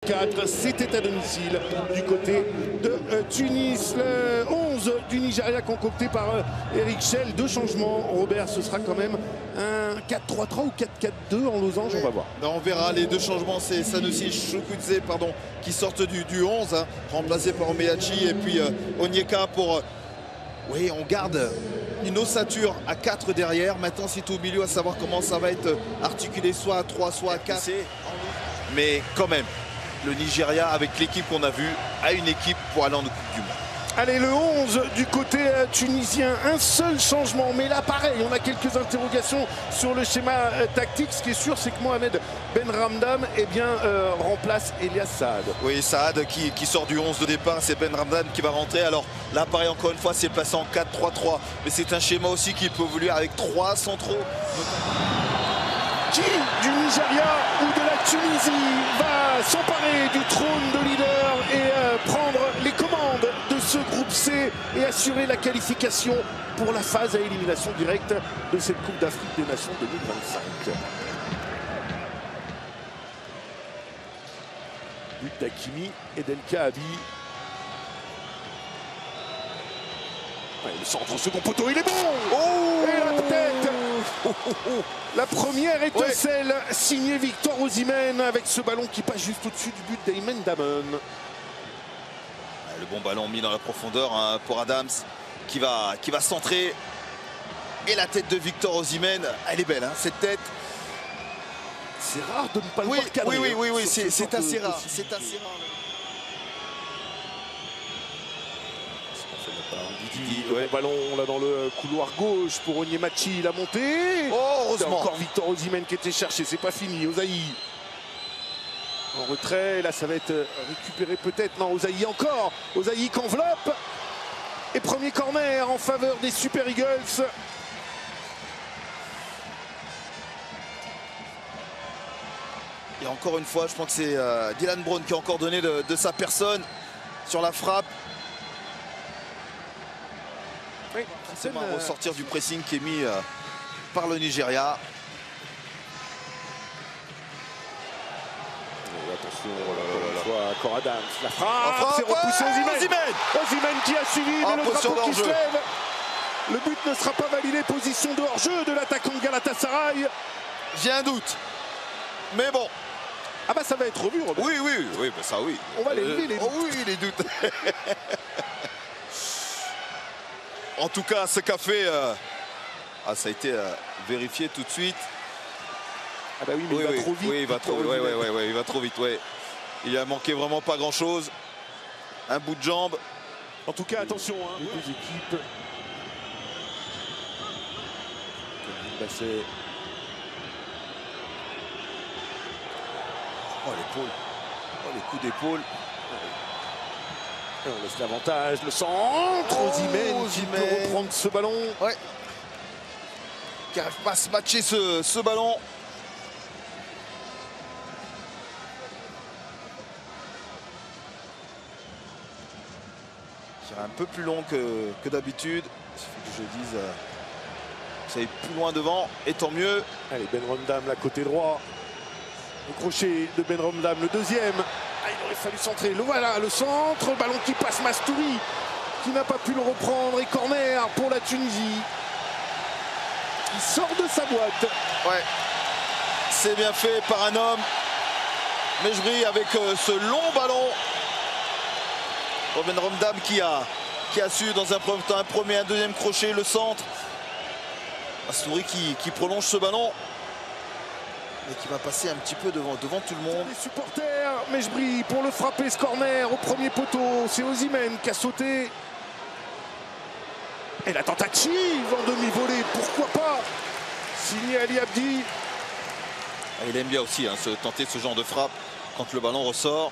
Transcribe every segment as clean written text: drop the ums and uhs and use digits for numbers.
4. C'était à domicile du côté de Tunis. Le 11 du Nigeria concocté par Eric Schell. 2 changements. Robert, ce sera quand même un 4-3-3 ou 4-4-2 en losange, on va voir. Ben, on verra. Les 2 changements, c'est Sanusi Chukwueze qui sortent du 11, hein, remplacé par Omeachi et puis Onyeka pour... Oui, on garde une ossature à 4 derrière. Maintenant, c'est au milieu à savoir comment ça va être articulé, soit à 3, soit à 4. Mais quand même, le Nigeria, avec l'équipe qu'on a vue, a une équipe pour aller en Coupe du Monde. Allez, le 11 du côté tunisien, un seul changement. Mais là, pareil, on a quelques interrogations sur le schéma tactique. Ce qui est sûr, c'est que Mohamed Benramdam remplace Elias Saad. Oui, Saad qui sort du 11 de départ, c'est Benramdam qui va rentrer. Alors là, pareil, encore une fois, c'est placé en 4-3-3. Mais c'est un schéma aussi qui peut évoluer avec 3 centraux. Qui du Nigeria ou de la Tunisie va s'emparer du trône de leader et prendre les commandes de ce groupe C et assurer la qualification pour la phase à élimination directe de cette Coupe d'Afrique des Nations 2025. But d'Hakimi et d'El Kaabi. Le centre au second poteau, il est bon. Oh, et la tête. La première étincelle signée Victor Osimhen avec ce ballon qui passe juste au-dessus du but d'Aymen Damon. Le bon ballon mis dans la profondeur, hein, pour Adams qui va centrer. Et la tête de Victor Osimhen, elle est belle, hein, cette tête. C'est rare de ne pas le voir cadrer. Oui, c'est assez rare. C'est assez rare. Le ballon là dans le couloir gauche pour Onyemachi, la montée. Oh, heureusement. Encore Victor Osimhen qui était cherché, c'est pas fini. Osayi en retrait, là ça va être récupéré peut-être. Non, Osayi encore. Osayi qui enveloppe. Et premier corner en faveur des Super Eagles. Et encore une fois, je pense que c'est Dylan Brown qui a encore donné de sa personne sur la frappe. Oui, c'est à ressortir du pressing qui est mis par le Nigeria. Attention, encore Adams. La frappe, c'est repoussé Osimhen. Osimhen qui a suivi, mais le drapeau qui se lève. Le but ne sera pas validé. Position de hors-jeu de l'attaquant de Galatasaray. J'ai un doute. Mais bon. Ah bah ça va être revu, Robert. Oui, bah ça oui. On va les lever les doutes. Oh oui, les doutes. En tout cas, ce qu'a fait, ça a été vérifié tout de suite. Ah bah oui, mais il va trop vite. Oui, il va trop, il va trop vite. Ouais. Il a manqué vraiment pas grand-chose. Un bout de jambe. En tout cas, attention, hein, les deux équipes. Basset. Oh l'épaule. Oh les coups d'épaule. On laisse l'avantage, le centre. Osimhen qui peut reprendre ce ballon. Ouais. Qui n'arrive pas à se matcher ce ballon. Qui est un peu plus long que d'habitude. Il suffit que je dise que ça aille plus loin devant. Et tant mieux. Allez, Benramdam, là, côté droit. Le crochet de Benramdam, le deuxième. Il aurait fallu centrer. Le voilà, le centre. Ballon qui passe, Mastouri qui n'a pas pu le reprendre. Et corner pour la Tunisie. Il sort de sa boîte. Ouais. C'est bien fait par un homme. Mejbri avec ce long ballon. Benramdam qui a su dans un premier temps un premier, un deuxième crochet, le centre. Mastouri qui prolonge ce ballon. Et qui va passer un petit peu devant tout le monde. Les supporters, Mejbri pour le frapper, ce corner au premier poteau. C'est Osimhen qui a sauté. Et la tentative en demi-volée, pourquoi pas. Signé Ali Abdi. Il aime bien aussi tenter ce genre de frappe quand le ballon ressort.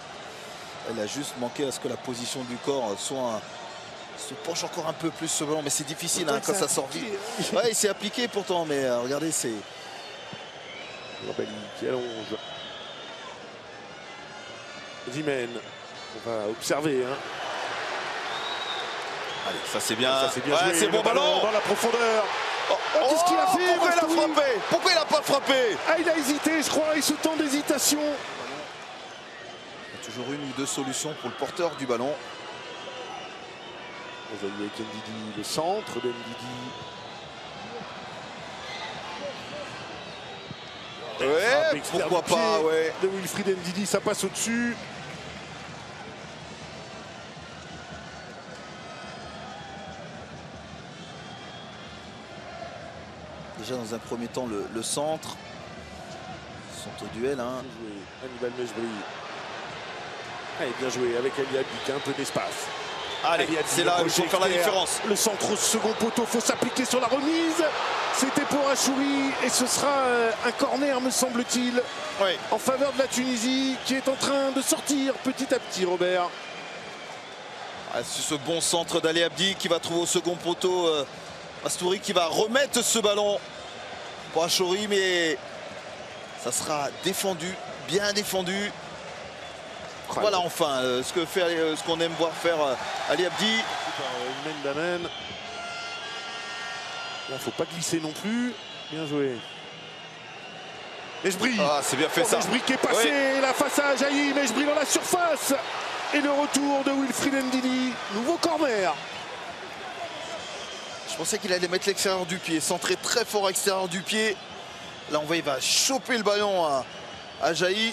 Il a juste manqué à ce que la position du corps se penche encore un peu plus ce ballon. Mais c'est difficile quand ça sort vite. Ouais, il s'est appliqué pourtant, mais regardez, c'est... Rabali qui allonge. Osimhen, on va observer. Allez, ça c'est bien. Ouais, c'est bon ballon dans la profondeur. Qu'est-ce qu'il a fait? Pourquoi il a frappé? Pourquoi il n'a pas frappé? Il a hésité, je crois, il se tend d'hésitation. Toujours une ou deux solutions pour le porteur du ballon. On va avec Ndidi, le centre de Ndidi. Ouais, pourquoi pas, ouais. De Wilfried Ndidi, ça passe au-dessus. Déjà dans un premier temps le centre. Ils sont au duel. Hein. Hannibal Mejbri. Allez, bien joué avec Ali Abdi, un peu d'espace. Allez, c'est là où il faut faire la différence. Le centre au second poteau, il faut s'appliquer sur la remise. C'était pour Achouri et ce sera un corner, me semble-t-il, oui, en faveur de la Tunisie qui est en train de sortir petit à petit, Robert. Ah, c'est ce bon centre d'Ali Abdi qui va trouver au second poteau Astouri qui va remettre ce ballon pour Achouri, mais ça sera défendu, bien défendu. Voilà enfin ce qu'on aime voir faire Ali Abdi. Damen. Il ne faut pas glisser non plus. Bien joué. Mejbri. Ah, c'est bien fait ça. Mejbri qui est passé, oui. La face à Ajayi, Mejbri dans la surface. Et le retour de Wilfried Ndidi. Nouveau corner. Je pensais qu'il allait mettre l'extérieur du pied, centré très fort à l'extérieur du pied. Là on voit il va choper le ballon à Ajayi.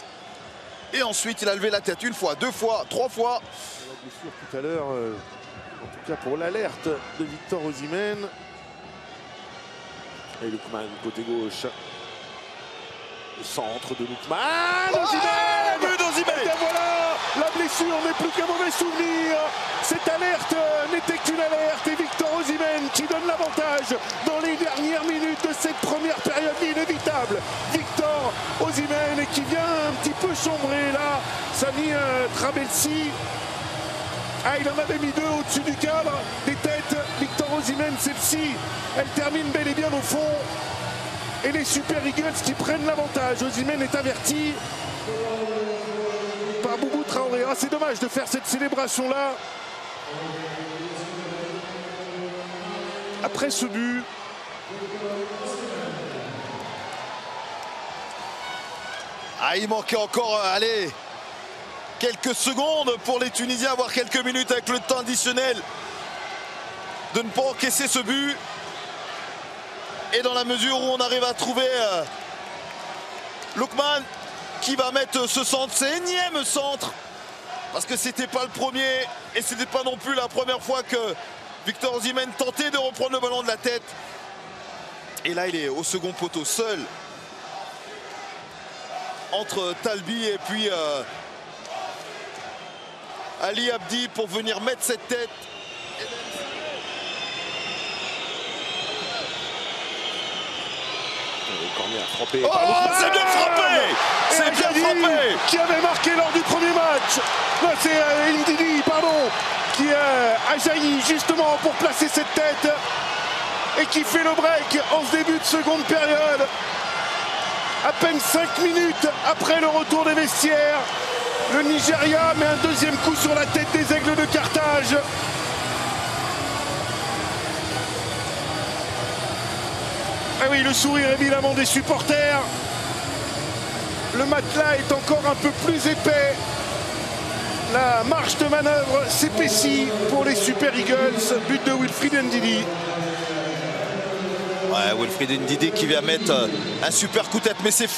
Et ensuite il a levé la tête une fois, deux fois, trois fois. La blessure tout à l'heure, en tout cas pour l'alerte de Victor Osimhen. Et Lookman côté gauche. Le centre de Lookman. Osimhen, but d'Osimhen. Et voilà, la blessure n'est plus qu'un mauvais souvenir. Cette alerte n'était qu'une alerte et Victor Osimhen qui donne l'avantage dans les dernières minutes de cette première période inévitable. Victor Osimhen qui vient un petit peu chambrer là. Sami Trabelsi. Ah, il en avait mis deux au-dessus du cadre des têtes. Victor Osimhen, celle-ci, elle termine bel et bien au fond. Et les Super Eagles qui prennent l'avantage. Osimhen est averti par Boubou Traoré. Ah, c'est dommage de faire cette célébration-là. Après ce but. Ah, il manquait encore, allez, quelques secondes pour les Tunisiens, avoir quelques minutes avec le temps additionnel de ne pas encaisser ce but. Et dans la mesure où on arrive à trouver Lookman qui va mettre ce centre, c'est énième centre, parce que c'était pas le premier et c'était pas non plus la première fois que Victor Osimhen tentait de reprendre le ballon de la tête. Et là il est au second poteau seul entre Talbi et puis Ali Abdi pour venir mettre cette tête. Frappé oh, c'est bien frappé! C'est bien frappé! Qui avait marqué lors du premier match. Là, c'est Ndidi, pardon, qui a jailli justement pour placer cette tête et qui fait le break en ce début de seconde période. À peine 5 minutes après le retour des vestiaires, le Nigeria met un deuxième coup sur la tête des Aigles de Carthage. Ah oui, le sourire évidemment des supporters. Le matelas est encore un peu plus épais. La marge de manœuvre s'épaissit pour les Super Eagles. But de Wilfried Ndidi. Ouais, Wilfried Ndidi qui vient mettre un super coup de tête, mais c'est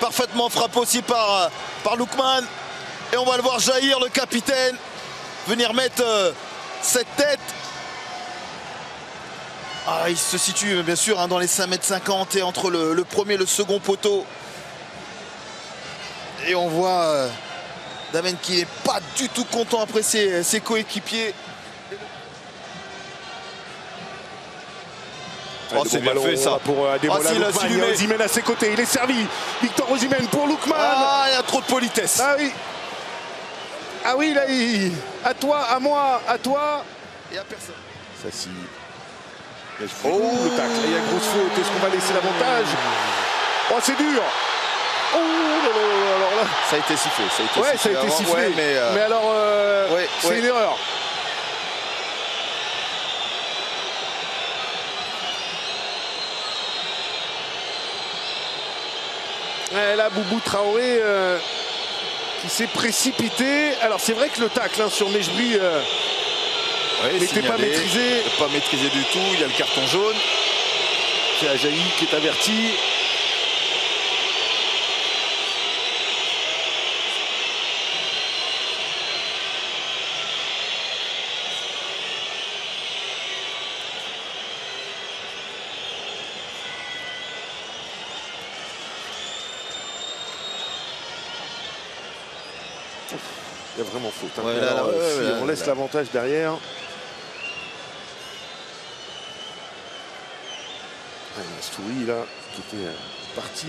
parfaitement frappé aussi par Lookman. Et on va le voir jaillir, le capitaine, venir mettre cette tête. Ah, il se situe bien sûr dans les 5,50 m et entre le premier et le second poteau. Et on voit Damen qui n'est pas du tout content après ses coéquipiers. Oh, c'est bien fait ça pour Ademola Lookman. Il y a Osimhen à ses côtés, il est servi. Victor Osimhen pour Lookman. Ah, il y a trop de politesse. Ah oui. Ah oui, là, à toi, à moi, à toi. Et à personne. Ça si. Oh, le tacle, il y a grosse faute. Est-ce qu'on va laisser l'avantage? Oh, c'est dur. Oh, alors là. Ça a été sifflé. Ça a été sifflé. Ouais, mais alors, c'est une erreur. Et là, Boubou Traoré qui s'est précipité. Alors c'est vrai que le tacle sur Mejbri n'était pas maîtrisé. Pas maîtrisé du tout, il y a le carton jaune. C'est Ajaï qui est averti. Il y a vraiment faute. Hein. Ouais, Alors, si on laisse l'avantage derrière. Stouri là, qui était parti.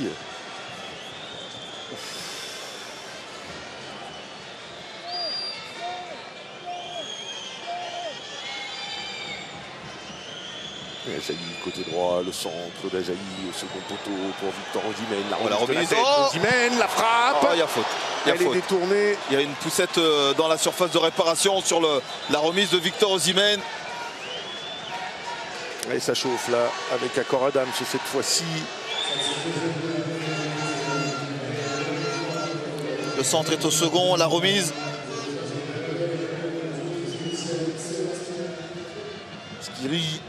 Ajaï, côté droit, le centre d'Ajaï au second poteau pour Victor Osimhen. La remise de la tête Osimhen, la frappe. Il y a faute. Elle est détournée. Il y a une poussette dans la surface de réparation sur la remise de Victor Osimhen. Et ça chauffe là avec Accord Adams cette fois-ci. Le centre est au second, la remise. Skiri.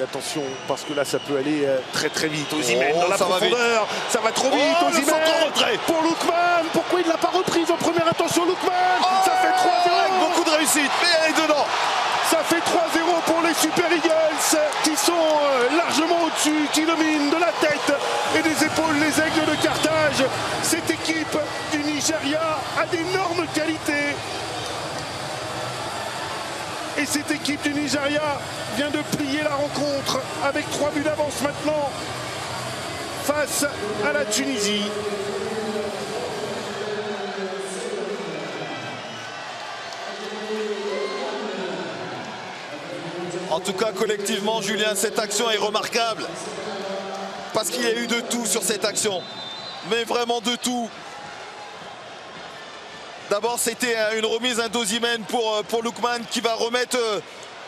Attention parce que là ça peut aller très très vite. Osimhen dans la profondeur, ça va trop vite. Osimhen pour Lookman. Pourquoi il ne l'a pas reprise en première intention Lookman? Ça fait 3-0 avec beaucoup de réussite, mais elle est dedans. Ça fait 3-0 pour les Super Eagles qui sont largement au-dessus, qui dominent de la tête et des épaules les Aigles de Carthage. Cette équipe du Nigeria a d'énormes qualités. Et cette équipe du Nigeria vient de plier la rencontre avec 3 buts d'avance maintenant face à la Tunisie. En tout cas, collectivement, Julien, cette action est remarquable. Parce qu'il y a eu de tout sur cette action. Mais vraiment de tout. D'abord, c'était une remise d'Osimhen pour Lookman qui va remettre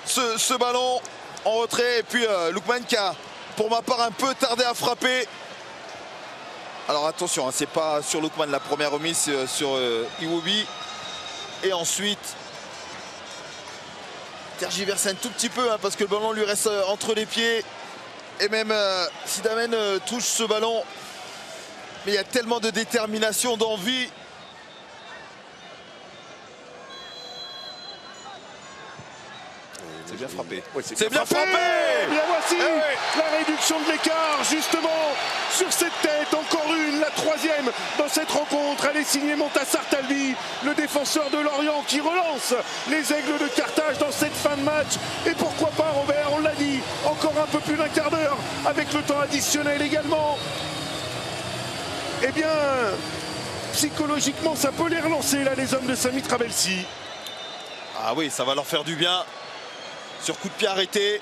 ce ballon en retrait. Et puis Lookman qui a, pour ma part, un peu tardé à frapper. Alors attention, hein, c'est pas sur Lookman la première remise, c'est sur Iwobi. Et ensuite, tergiverse un tout petit peu hein, parce que le ballon lui reste entre les pieds. Et même Sidamen touche ce ballon. Mais il y a tellement de détermination, d'envie. C'est bien frappé. Ouais, c'est bien frappé. Et bien voici la réduction de l'écart justement sur cette tête. Encore une, la 3e dans cette rencontre. Elle est signée Montassar Talbi, le défenseur de Lorient qui relance les Aigles de Carthage dans cette fin de match. Et pourquoi pas Robert, on l'a dit, encore un peu plus d'un quart d'heure avec le temps additionnel également. Eh bien, psychologiquement, ça peut les relancer là les hommes de Sami Trabelsi. Ah oui, ça va leur faire du bien. Sur coup de pied arrêté.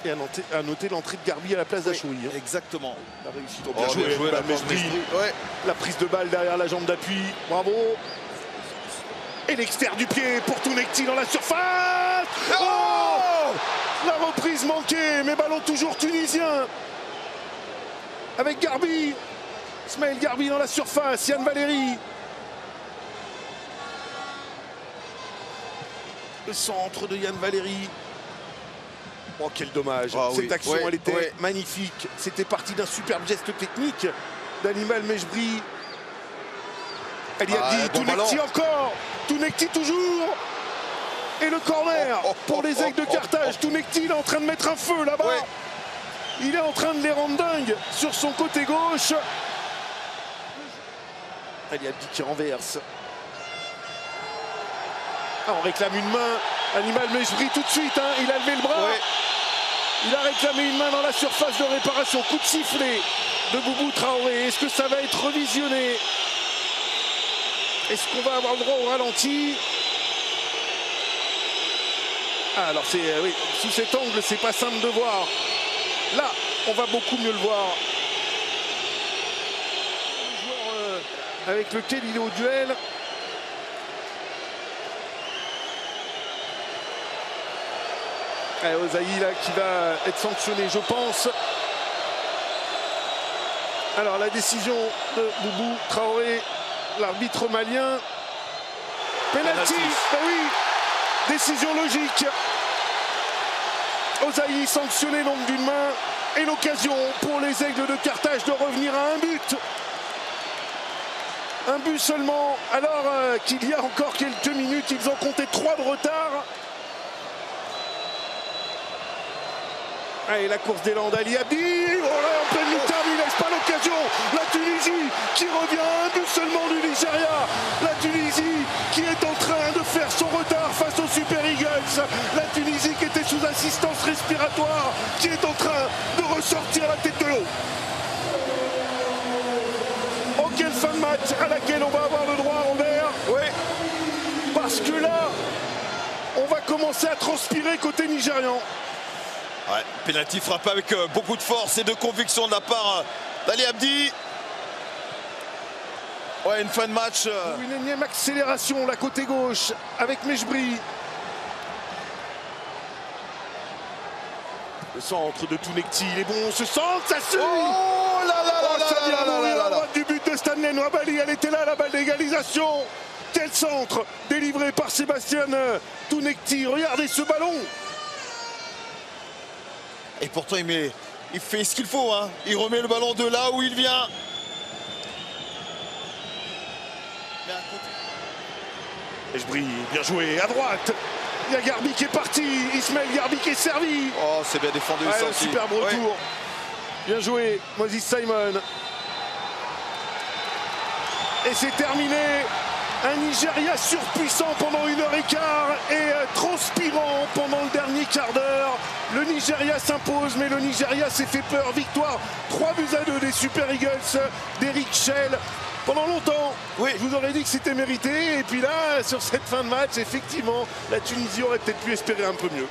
Et à noter l'entrée de Garbi à la place d'Achoui. Hein. Exactement. La réussite. Bien joué, la prise de balle derrière la jambe d'appui. Bravo. Et l'extérieur du pied pour Tounekti dans la surface. Oh, la reprise manquée, mais ballon toujours tunisien. Avec Garbi. Ismaël Garbi dans la surface. Yann Valéry. Le centre de Yann Valéry. Oh, quel dommage. Cette action, elle était magnifique. C'était parti d'un superbe geste technique d'Animal Mejbri. Elle y a dit, Tounekti encore. Tounekti toujours. Et le corner pour les Aigles de Carthage. Tounekti, il est en train de mettre un feu là-bas. Il est en train de les rendre dingues sur son côté gauche. Elle y a dit qui renverse. Ah, on réclame une main. Animal Mejbri tout de suite, hein, il a levé le bras. Il a réclamé une main dans la surface de réparation. Coup de sifflet de Boubou Traoré. Est-ce que ça va être revisionné? Est-ce qu'on va avoir le droit au ralenti? Ah, alors c'est sous cet angle, c'est pas simple de voir. Là, on va beaucoup mieux le voir. Le joueur avec lequel il est au duel. Osaï là qui va être sanctionné, je pense. Alors la décision de Boubou Traoré, l'arbitre malien. Penalty, ben oui, décision logique. Osaï sanctionné donc d'une main et l'occasion pour les Aigles de Carthage de revenir à un but. Un but seulement, alors qu'il y a encore quelques minutes, ils ont compté 3 de retard. Allez, la course d'élan d'Ali Abdi, oh là, en pleine lucarne, il ne laisse pas l'occasion. La Tunisie qui revient à un but seulement du Nigeria. La Tunisie qui est en train de faire son retard face aux Super Eagles. La Tunisie qui était sous assistance respiratoire, qui est en train de ressortir la tête de l'eau. Oh, quelle fin de match à laquelle on va avoir le droit, Robert. Oui. Parce que là, on va commencer à transpirer côté nigérian. Ouais, penalty frappé avec beaucoup de force et de conviction de la part d'Ali Abdi. Ouais, une fin de match. Une énième accélération, la côté gauche, avec Mejbri. Le centre de Tounekti, il est bon, ce centre, ça suit. Oh là là là là ça vient là là d'ouvrir là la là. droite du but de Stanley Nwabali, elle était là, la balle d'égalisation. Quel centre délivré par Sébastien Tounekti, regardez ce ballon. Et pourtant il fait ce qu'il faut, hein. Il remet le ballon de là où il vient. Mejbri, bien joué, à droite. Il y a Garbi qui est parti, Ismaël Garbi qui est servi. Oh, c'est bien défendu, ça aussi. Superbe retour. Ouais. Bien joué, Moses Simon. Et c'est terminé. Un Nigeria surpuissant pendant 1h15 et transpirant pendant le dernier quart d'heure. Le Nigeria s'impose, mais le Nigeria s'est fait peur. Victoire 3-2 des Super Eagles d'Eric Schell. Pendant longtemps, oui, je vous aurais dit que c'était mérité. Et puis là, sur cette fin de match, effectivement, la Tunisie aurait peut-être pu espérer un peu mieux.